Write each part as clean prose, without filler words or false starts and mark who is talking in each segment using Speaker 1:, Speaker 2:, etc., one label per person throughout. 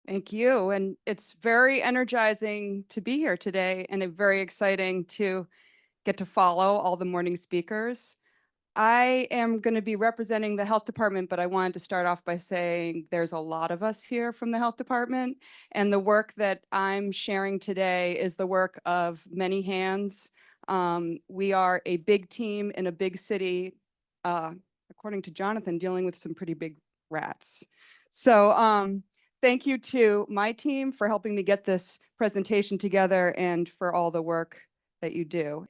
Speaker 1: Thank you. And it's very energizing to be here today and very exciting to get to follow all the morning speakers. I am going to be representing the health department, but I wanted to start off by saying there's a lot of us here from the health department, and the work that I'm sharing today is the work of many hands. We are a big team in a big city, uh, according to Jonathan, dealing with some pretty big rats. So thank you to my team for helping me get this presentation together and for all the work that you do.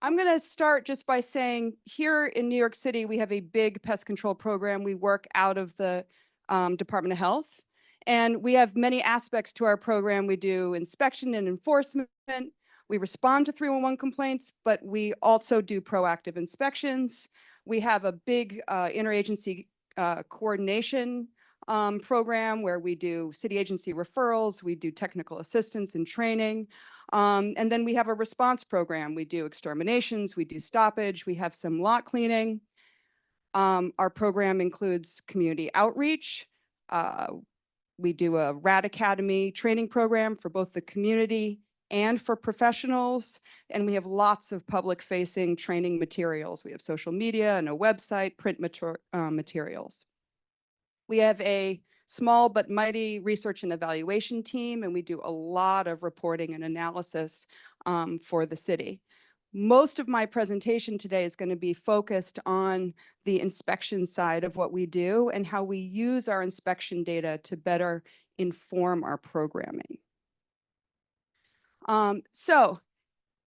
Speaker 1: I'm going to start just by saying here in New York City, we have a big pest control program. We work out of the Department of Health, and we have many aspects to our program. We do inspection and enforcement. We respond to 311 complaints, but we also do proactive inspections. We have a big interagency coordination program where we do city agency referrals. We do technical assistance and training. And then we have a response program. We do exterminations, we do stoppage, we have some lot cleaning. Our program includes community outreach. We do a Rat Academy training program for both the community and for professionals. And we have lots of public facing training materials. We have social media and a website, print materials. We have a small but mighty research and evaluation team, and we do a lot of reporting and analysis for the city. Most of my presentation today is going to be focused on the inspection side of what we do and how we use our inspection data to better inform our programming. So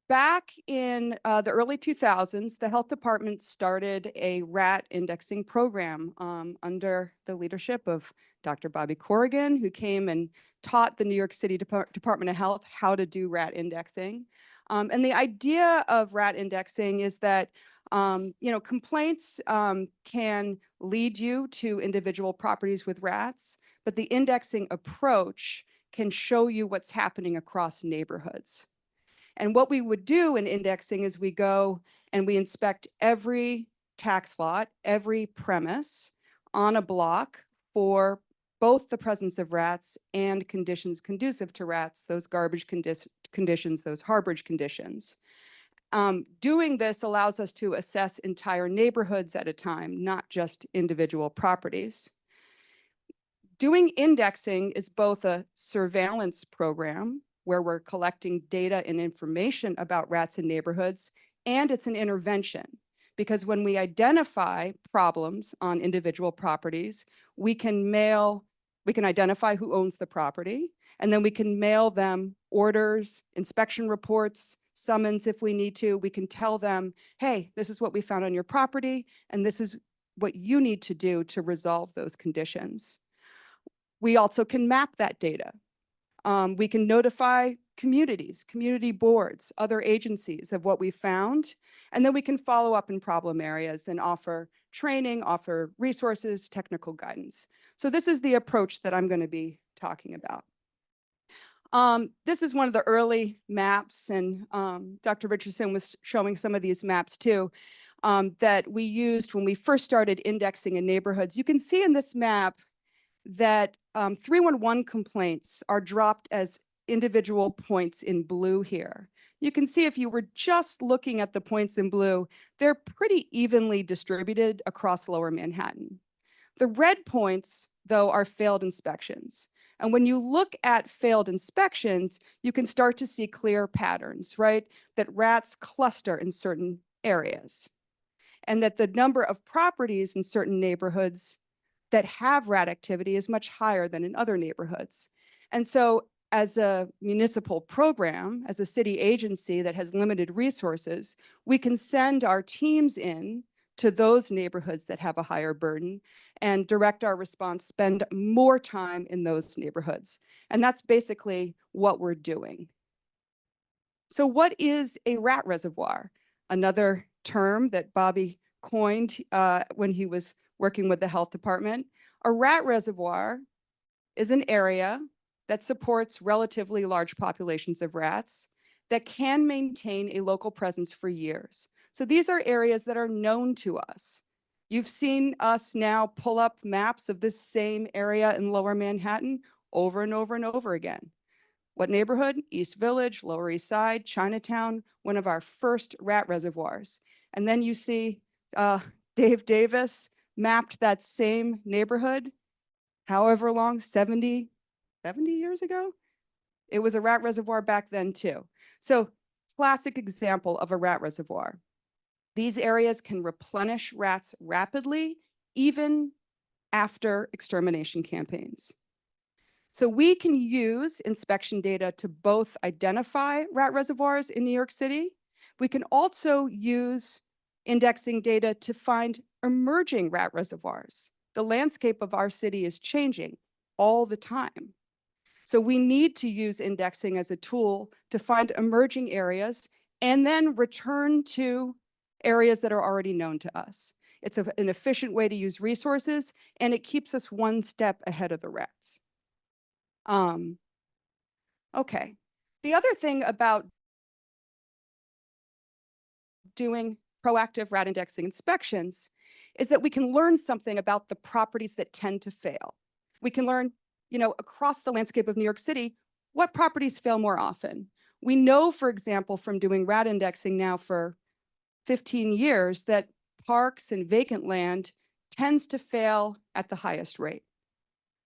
Speaker 1: back in the early 2000s, the health department started a rat indexing program under the leadership of Dr. Bobby Corrigan, who came and taught the New York City Department of Health how to do rat indexing. And the idea of rat indexing is that complaints can lead you to individual properties with rats, but the indexing approach can show you what's happening across neighborhoods. And what we would do in indexing is we go and we inspect every tax lot, every premise on a block for both the presence of rats and conditions conducive to rats, those garbage conditions, those harborage conditions. Doing this allows us to assess entire neighborhoods at a time, not just individual properties. Doing indexing is both a surveillance program where we're collecting data and information about rats in neighborhoods, and it's an intervention. Because when we identify problems on individual properties, we can identify who owns the property, and then we can mail them orders, inspection reports, summons if we need to. We can tell them, hey, this is what we found on your property, and this is what you need to do to resolve those conditions. We also can map that data. We can notify communities, community boards, other agencies of what we found, and then we can follow up in problem areas and offer training, offer resources, technical guidance. So this is the approach that I'm going to be talking about. This is one of the early maps, and Dr. Richardson was showing some of these maps too, that we used when we first started indexing in neighborhoods. You can see in this map that 311 complaints are dropped as individual points in blue here. You can see if you were just looking at the points in blue, they're pretty evenly distributed across Lower Manhattan. The red points, though, are failed inspections. And when you look at failed inspections, you can start to see clear patterns, right? That rats cluster in certain areas, and that the number of properties in certain neighborhoods that have rat activity is much higher than in other neighborhoods. And so as a municipal program, as a city agency that has limited resources, we can send our teams in to those neighborhoods that have a higher burden and direct our response, spend more time in those neighborhoods. And that's basically what we're doing. So what is a rat reservoir? Another term that Bobby coined when he was working with the health department. A rat reservoir is an area that supports relatively large populations of rats that can maintain a local presence for years. So these are areas that are known to us. You've seen us now pull up maps of this same area in Lower Manhattan. over and over and over again. What neighborhood? East Village, Lower East Side, Chinatown, one of our first rat reservoirs. And then you see Dave Davis mapped that same neighborhood, however long, 70 years ago? It was a rat reservoir back then too. So classic example of a rat reservoir. These areas can replenish rats rapidly, even after extermination campaigns. So we can use inspection data to both identify rat reservoirs in New York City. We can also use indexing data to find emerging rat reservoirs. The landscape of our city is changing all the time. So we need to use indexing as a tool to find emerging areas and then return to areas that are already known to us. It's an efficient way to use resources, and it keeps us one step ahead of the rats. Okay. The other thing about doing proactive rat indexing inspections is that we can learn something about the properties that tend to fail. We can learn, across the landscape of New York City, what properties fail more often. We know, for example, from doing rat indexing now for 15 years, that parks and vacant land tends to fail at the highest rate.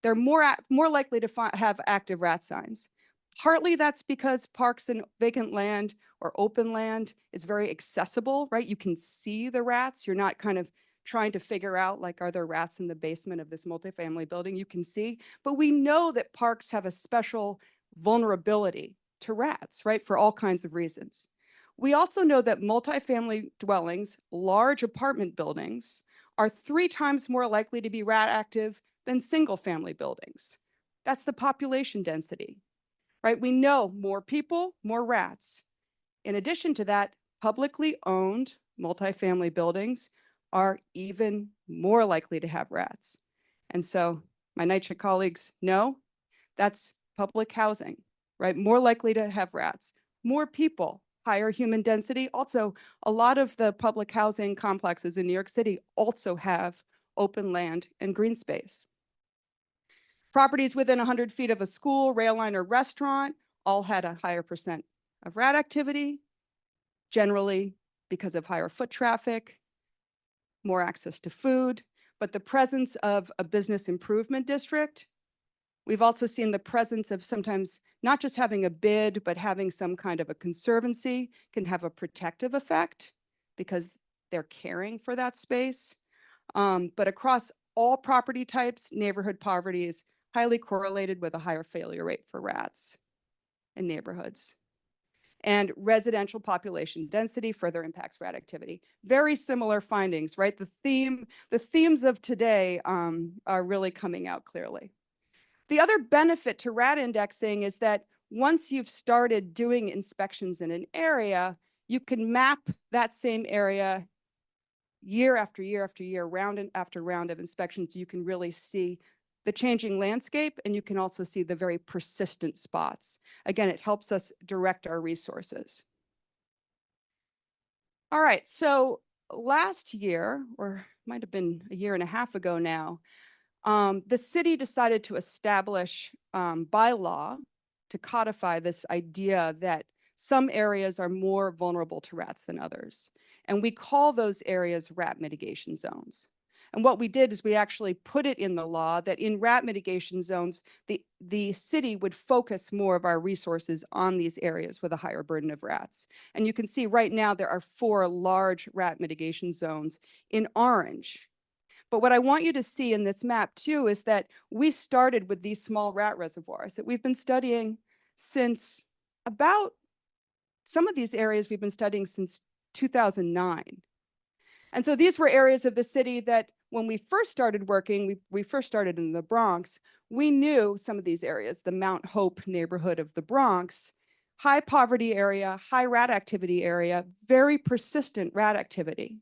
Speaker 1: They're more likely to have active rat signs. Partly that's because parks and vacant land or open land is very accessible, right? You can see the rats. You're not kind of trying to figure out, like, are there rats in the basement of this multifamily building? You can see. But we know that parks have a special vulnerability to rats, right? For all kinds of reasons. We also know that multifamily dwellings, large apartment buildings, are 3 times more likely to be rat active than single family buildings. That's the population density, right? We know more people, more rats. In addition to that, publicly owned multifamily buildings are even more likely to have rats. And so my NYCHA colleagues know that's public housing, right? More likely to have rats. More people, higher human density. Also, a lot of the public housing complexes in New York City also have open land and green space. Properties within 100 feet of a school, rail line, or restaurant all had a higher percent of rat activity, generally because of higher foot traffic, more access to food, but the presence of a business improvement district. We've also seen the presence of sometimes not just having a bid, but having some kind of a conservancy can have a protective effect because they're caring for that space. But across all property types, neighborhood poverty is highly correlated with a higher failure rate for rats in neighborhoods. And residential population density further impacts rat activity. Very similar findings, right? The themes of today are really coming out clearly. The other benefit to rat indexing is that once you've started doing inspections in an area, you can map that same area year after year after year, round after round of inspections. You can really see the changing landscape, and you can also see the very persistent spots. Again, it helps us direct our resources. All right, so last year, or might have been a year and a half ago now, the city decided to establish by law to codify this idea that some areas are more vulnerable to rats than others. And we call those areas rat mitigation zones. And what we did is we actually put it in the law that in rat mitigation zones, the city would focus more of our resources on these areas with a higher burden of rats. And you can see right now there are 4 large rat mitigation zones in orange. But what I want you to see in this map too is that we started with these small rat reservoirs that we've been studying since about, some of these areas we've been studying since 2009. And so these were areas of the city that when we first started working, we first started in the Bronx, we knew some of these areas, the Mount Hope neighborhood of the Bronx, high poverty area, high rat activity area, very persistent rat activity.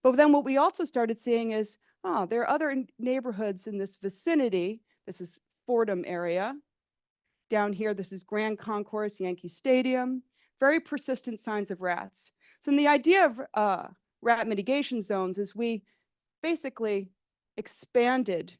Speaker 1: But then what we also started seeing is, there are other neighborhoods in this vicinity. This is Fordham area. Down here, this is Grand Concourse, Yankee Stadium. Very persistent signs of rats. So the idea of rat mitigation zones is we basically expanded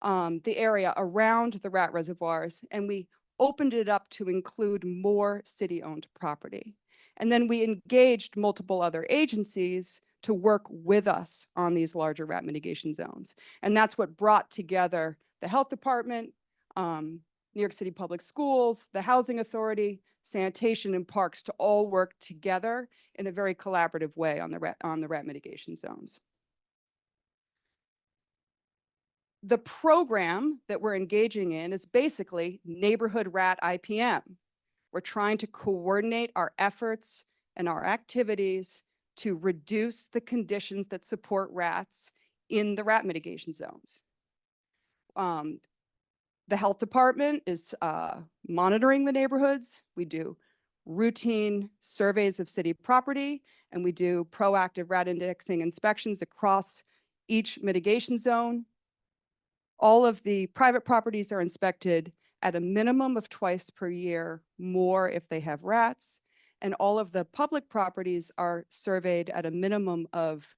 Speaker 1: the area around the rat reservoirs, and we opened it up to include more city-owned property. And then we engaged multiple other agencies to work with us on these larger rat mitigation zones. And that's what brought together the health department, New York City Public Schools, the Housing Authority, sanitation and parks to all work together in a very collaborative way on the rat mitigation zones. The program that we're engaging in is basically neighborhood rat IPM. We're trying to coordinate our efforts and our activities to reduce the conditions that support rats in the rat mitigation zones. The health department is monitoring the neighborhoods. We do routine surveys of city property, and we do proactive rat indexing inspections across each mitigation zone. All of the private properties are inspected at a minimum of twice per year, more if they have rats. And all of the public properties are surveyed at a minimum of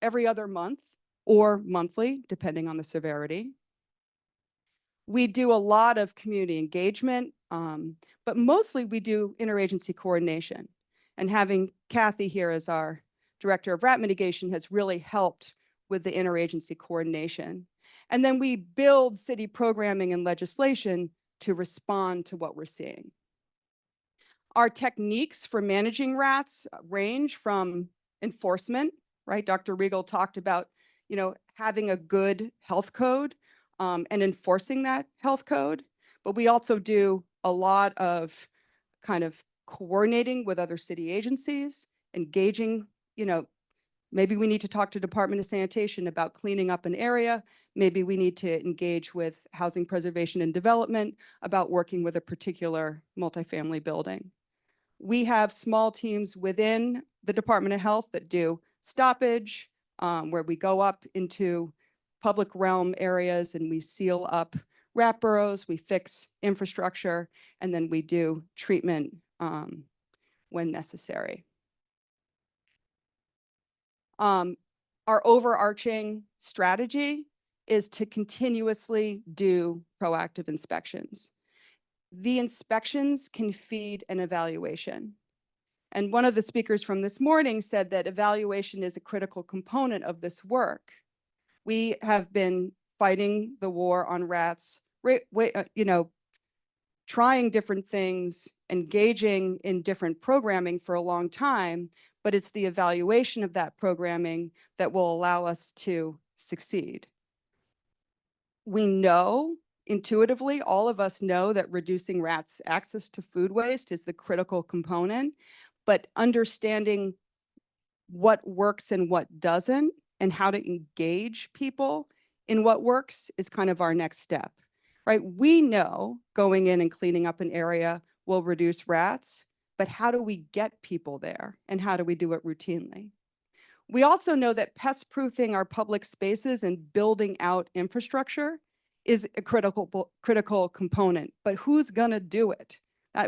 Speaker 1: every other month or monthly, depending on the severity. We do a lot of community engagement, but mostly we do interagency coordination. And having Kathy here as our director of rat mitigation has really helped with the interagency coordination. And then we build city programming and legislation to respond to what we're seeing. Our techniques for managing rats range from enforcement, right? Dr. Riegel talked about, having a good health code and enforcing that health code. But we also do a lot of kind of coordinating with other city agencies, engaging, maybe we need to talk to Department of Sanitation about cleaning up an area. Maybe we need to engage with Housing Preservation and Development about working with a particular multifamily building. We have small teams within the Department of Health that do stoppage, where we go up into public realm areas and we seal up rat burrows, we fix infrastructure, and then we do treatment when necessary. Our overarching strategy is to continuously do proactive inspections. The inspections can feed an evaluation. And one of the speakers from this morning said that evaluation is a critical component of this work. We have been fighting the war on rats, trying different things, engaging in different programming for a long time, but it's the evaluation of that programming that will allow us to succeed. We know intuitively, all of us know that reducing rats' access to food waste is the critical component, but understanding what works and what doesn't and how to engage people in what works is kind of our next step, right? We know going in and cleaning up an area will reduce rats, but how do we get people there and how do we do it routinely? We also know that pest proofing our public spaces and building out infrastructure is a critical component, but who's gonna do it?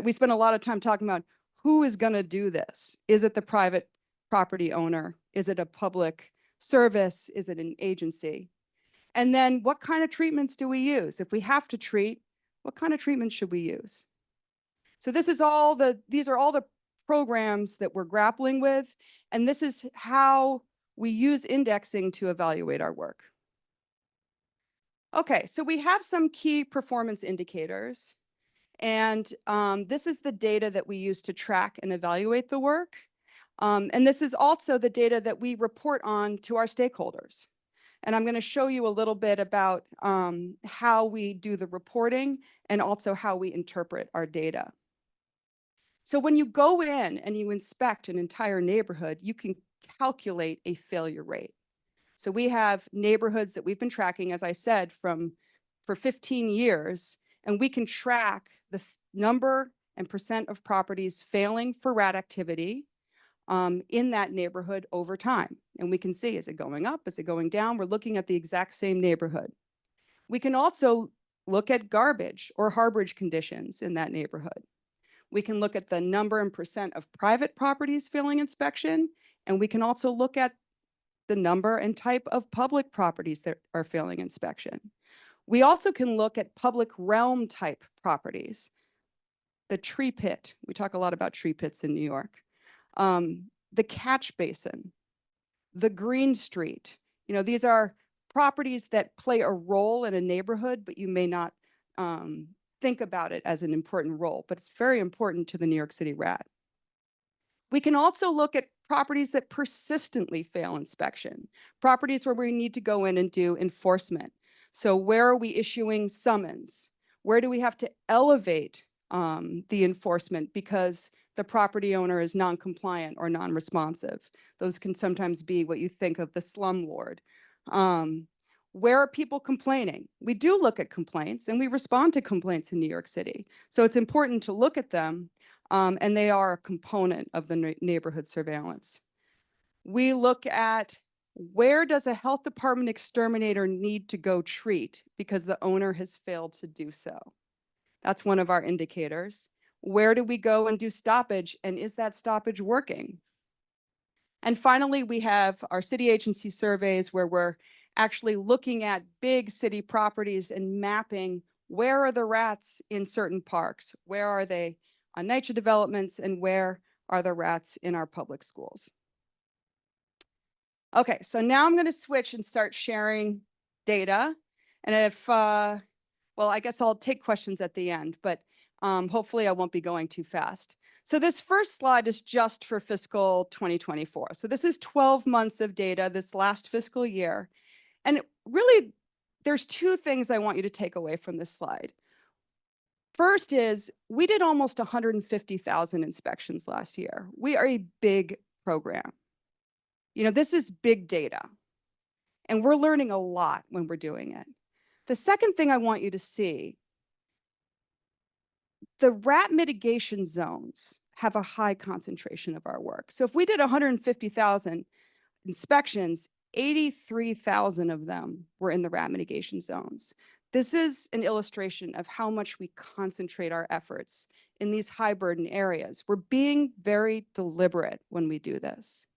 Speaker 1: We spend a lot of time talking about who is gonna do this? Is it the private property owner? Is it a public service? Is it an agency? And then what kind of treatments do we use? If we have to treat, what kind of treatment should we use? So these are all the programs that we're grappling with, and this is how we use indexing to evaluate our work. Okay, so we have some key performance indicators, and this is the data that we use to track and evaluate the work. And this is also the data that we report on to our stakeholders. And I'm going to show you a little bit about how we do the reporting and also how we interpret our data. So when you go in and you inspect an entire neighborhood, you can calculate a failure rate. So we have neighborhoods that we've been tracking, as I said, for 15 years, and we can track the number and percent of properties failing for rat activity in that neighborhood over time. And we can see, is it going up? Is it going down? We're looking at the exact same neighborhood. We can also look at garbage or harborage conditions in that neighborhood. We can look at the number and percent of private properties failing inspection, and we can also look at the number and type of public properties that are failing inspection. We also can look at public realm type properties. The tree pit, we talk a lot about tree pits in New York. The catch basin, the green street. You know, these are properties that play a role in a neighborhood, but you may not think about it as an important role, but it's very important to the New York City rat. We can also look at properties that persistently fail inspection, properties where we need to go in and do enforcement. So where are we issuing summons? Where do we have to elevate the enforcement because the property owner is non-compliant or non-responsive? Those can sometimes be what you think of the slumlord. Where are people complaining? We do look at complaints and we respond to complaints in New York City. So it's important to look at them, and they are a component of the neighborhood surveillance. We look at where does a health department exterminator need to go treat because the owner has failed to do so. That's one of our indicators. Where do we go and do stoppage, and is that stoppage working? And finally, we have our city agency surveys where we're actually looking at big city properties and mapping where are the rats in certain parks, where are they on NYCHA developments, and where are the rats in our public schools. Okay, so now I'm going to switch and start sharing data. And if, well, I guess I'll take questions at the end, but hopefully I won't be going too fast. So this first slide is just for fiscal 2024. So this is 12 months of data this last fiscal year. And really, there's two things I want you to take away from this slide. First is we did almost 150,000 inspections last year. We are a big program. You know, this is big data, and we're learning a lot when we're doing it. The second thing I want you to see, the rat mitigation zones have a high concentration of our work. So if we did 150,000 inspections, 83,000 of them were in the rat mitigation zones. This is an illustration of how much we concentrate our efforts in these high burden areas. We're being very deliberate when we do this.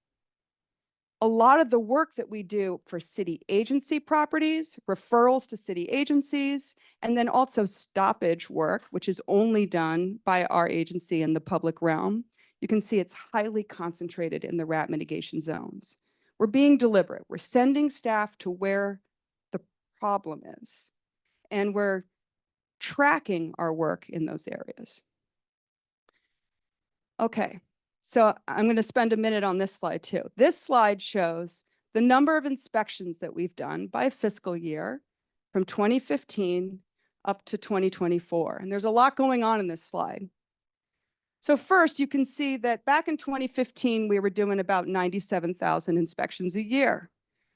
Speaker 1: A lot of the work that we do for city agency properties, referrals to city agencies, and then also stoppage work, which is only done by our agency in the public realm, you can see it's highly concentrated in the rat mitigation zones. We're being deliberate. We're sending staff to where the problem is, and we're tracking our work in those areas. Okay. So I'm going to spend a minute on this slide too. This slide shows the number of inspections that we've done by fiscal year from 2015 up to 2024. And there's a lot going on in this slide. So first, you can see that back in 2015, we were doing about 97,000 inspections a year.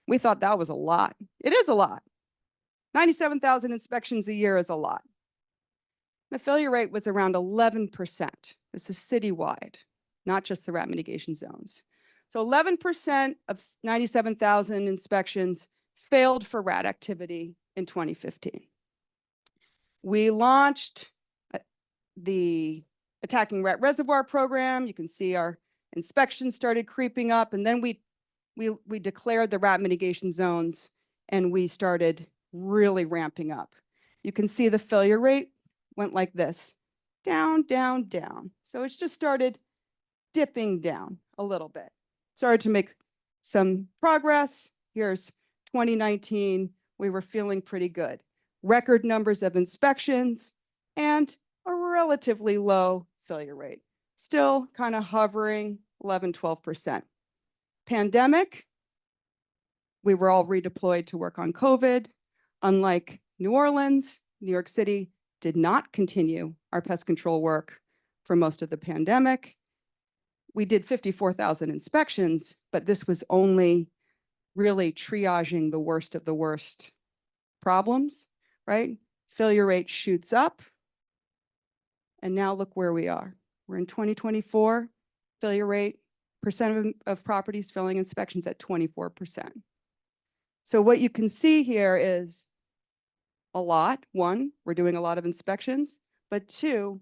Speaker 1: We thought that was a lot. It is a lot. 97,000 inspections a year is a lot. The failure rate was around 11%. This is citywide, not just the rat mitigation zones. So 11% of 97,000 inspections failed for rat activity in 2015. We launched the Attacking Rat Reservoir program. You can see our inspections started creeping up, and then we declared the rat mitigation zones, and we started really ramping up. You can see the failure rate went like this, down, down, down. So it's just started dipping down a little bit. Started to make some progress. Here's 2019. We were feeling pretty good. Record numbers of inspections and a relatively low failure rate. Still kind of hovering 11, 12%. Pandemic, we were all redeployed to work on COVID. Unlike New Orleans, New York City did not continue our pest control work for most of the pandemic. We did 54,000 inspections, but this was only really triaging the worst of the worst problems, right? Failure rate shoots up. And now look where we are. We're in 2024, failure rate, percent of properties failing inspections at 24%. So what you can see here is a lot. One, we're doing a lot of inspections, but two,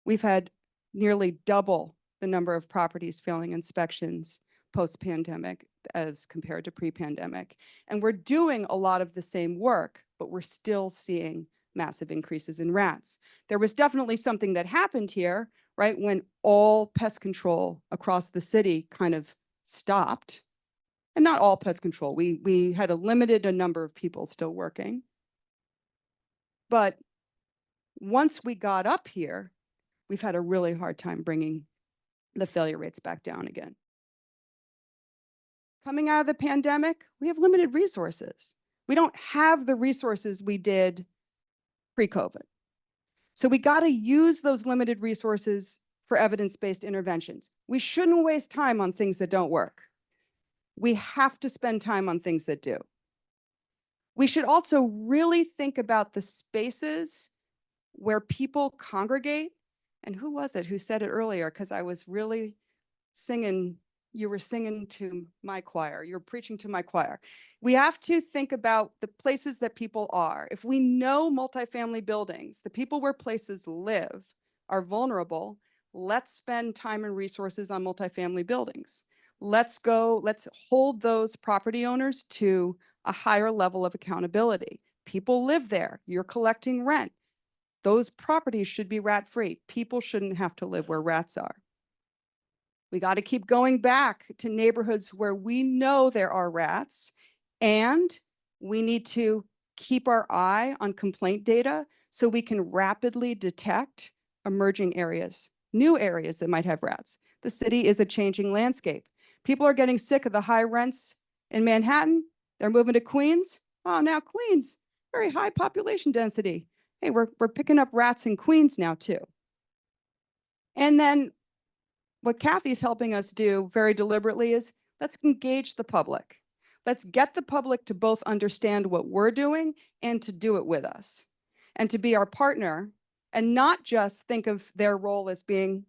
Speaker 1: we've had nearly double the number of properties failing inspections post-pandemic as compared to pre-pandemic. And we're doing a lot of the same work, but we're still seeing massive increases in rats. There was definitely something that happened here, right, when all pest control across the city kind of stopped. And not all pest control. We had a limited number of people still working. But once we got up here, we've had a really hard time bringing the failure rates back down again. Coming out of the pandemic, we have limited resources. We don't have the resources we did pre-COVID. So we got to use those limited resources for evidence-based interventions. We shouldn't waste time on things that don't work. We have to spend time on things that do. We should also really think about the spaces where people congregate. And who was it who said it earlier? Because I was really singing, you were singing to my choir, you're preaching to my choir. We have to think about the places that people are. If we know multifamily buildings, the people where places live are vulnerable, let's spend time and resources on multifamily buildings. Let's hold those property owners to a higher level of accountability. People live there, you're collecting rent. Those properties should be rat-free. People shouldn't have to live where rats are. We got to keep going back to neighborhoods where we know there are rats, and we need to keep our eye on complaint data so we can rapidly detect emerging areas, new areas that might have rats. The city is a changing landscape. People are getting sick of the high rents in Manhattan. They're moving to Queens. Oh, now Queens, very high population density. Hey, we're picking up rats in Queens now too. And then what Kathy's helping us do very deliberately is let's engage the public. Let's get the public to both understand what we're doing and to do it with us and to be our partner and not just think of their role as being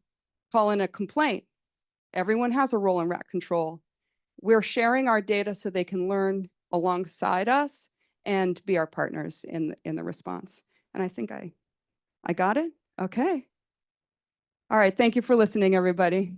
Speaker 1: calling a complaint. Everyone has a role in rat control. We're sharing our data so they can learn alongside us and be our partners in the response. And I think I got it. Okay. All right. Thank you for listening, everybody.